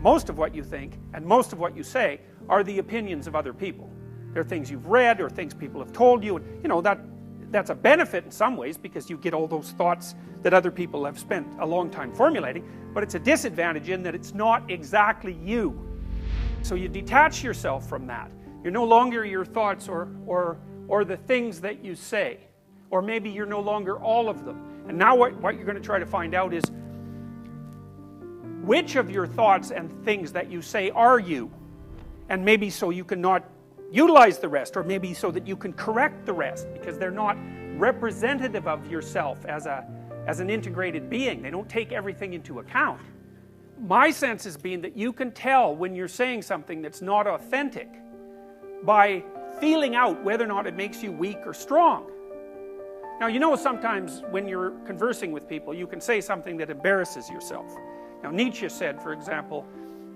most of what you think and most of what you say are the opinions of other people. They're things you've read or things people have told you, and you know, that's a benefit in some ways because you get all those thoughts that other people have spent a long time formulating, but it's a disadvantage in that it's not exactly you. So you detach yourself from that. You're no longer your thoughts or the things that you say, or maybe you're no longer all of them. And now what you're going to try to find out is which of your thoughts and things that you say are you, and maybe so you can not utilize the rest, or maybe so that you can correct the rest, because they're not representative of yourself as an integrated being. They don't take everything into account. My sense has been that you can tell when you're saying something that's not authentic by feeling out whether or not it makes you weak or strong. Now, you know, sometimes when you're conversing with people, you can say something that embarrasses yourself. Now, Nietzsche said, for example,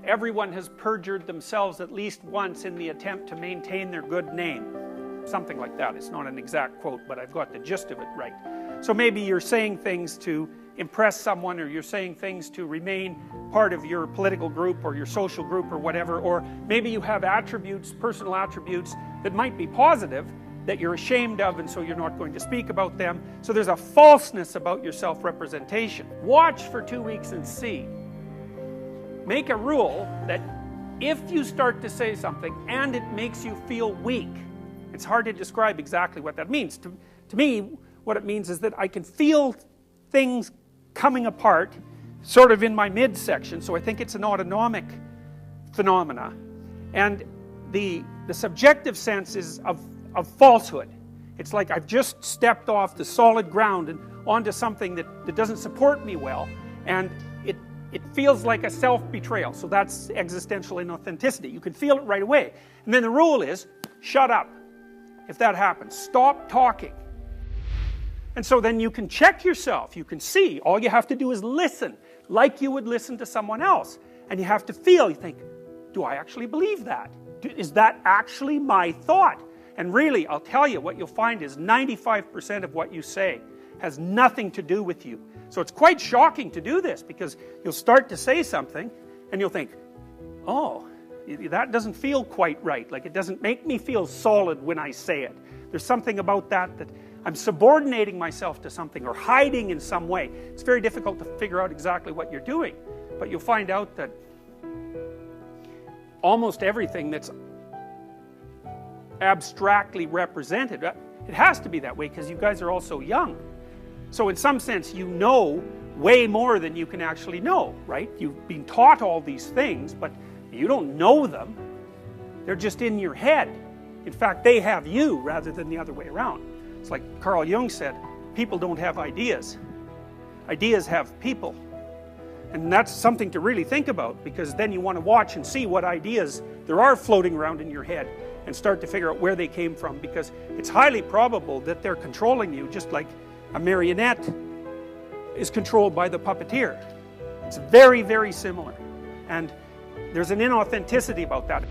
everyone has perjured themselves at least once in the attempt to maintain their good name. Something like that. It's not an exact quote, but I've got the gist of it right. So maybe you're saying things to impress someone, or you're saying things to remain part of your political group or your social group or whatever, or maybe you have attributes, personal attributes that might be positive that you're ashamed of, and so you're not going to speak about them. So there's a falseness about your self-representation. Watch for 2 weeks and see. Make a rule that if you start to say something and it makes you feel weak, it's hard to describe exactly what that means. To me, what it means is that I can feel things coming apart sort of in my midsection, so I think it's an autonomic phenomena. And the subjective sense is of falsehood. It's like I've just stepped off the solid ground and onto something that doesn't support me well, and it feels like a self-betrayal. So that's existential inauthenticity. You can feel it right away. And then the rule is, shut up. If that happens, stop talking. And so then you can check yourself. You can see. All you have to do is listen, like you would listen to someone else. And you have to feel. You think, do I actually believe that? Is that actually my thought? And really, I'll tell you, what you'll find is 95% of what you say has nothing to do with you. So it's quite shocking to do this, because you'll start to say something and you'll think, oh, that doesn't feel quite right. Like, it doesn't make me feel solid when I say it. There's something about that I'm subordinating myself to something or hiding in some way. It's very difficult to figure out exactly what you're doing, but you'll find out that almost everything that's abstractly represented, it has to be that way because you guys are all so young. So in some sense, you know way more than you can actually know, right? You've been taught all these things, but you don't know them. They're just in your head. In fact, they have you rather than the other way around. It's like Carl Jung said, people don't have ideas. Ideas have people. And that's something to really think about, because then you want to watch and see what ideas there are floating around in your head and start to figure out where they came from, because it's highly probable that they're controlling you, just like a marionette is controlled by the puppeteer. It's very, very similar. And there's an inauthenticity about that.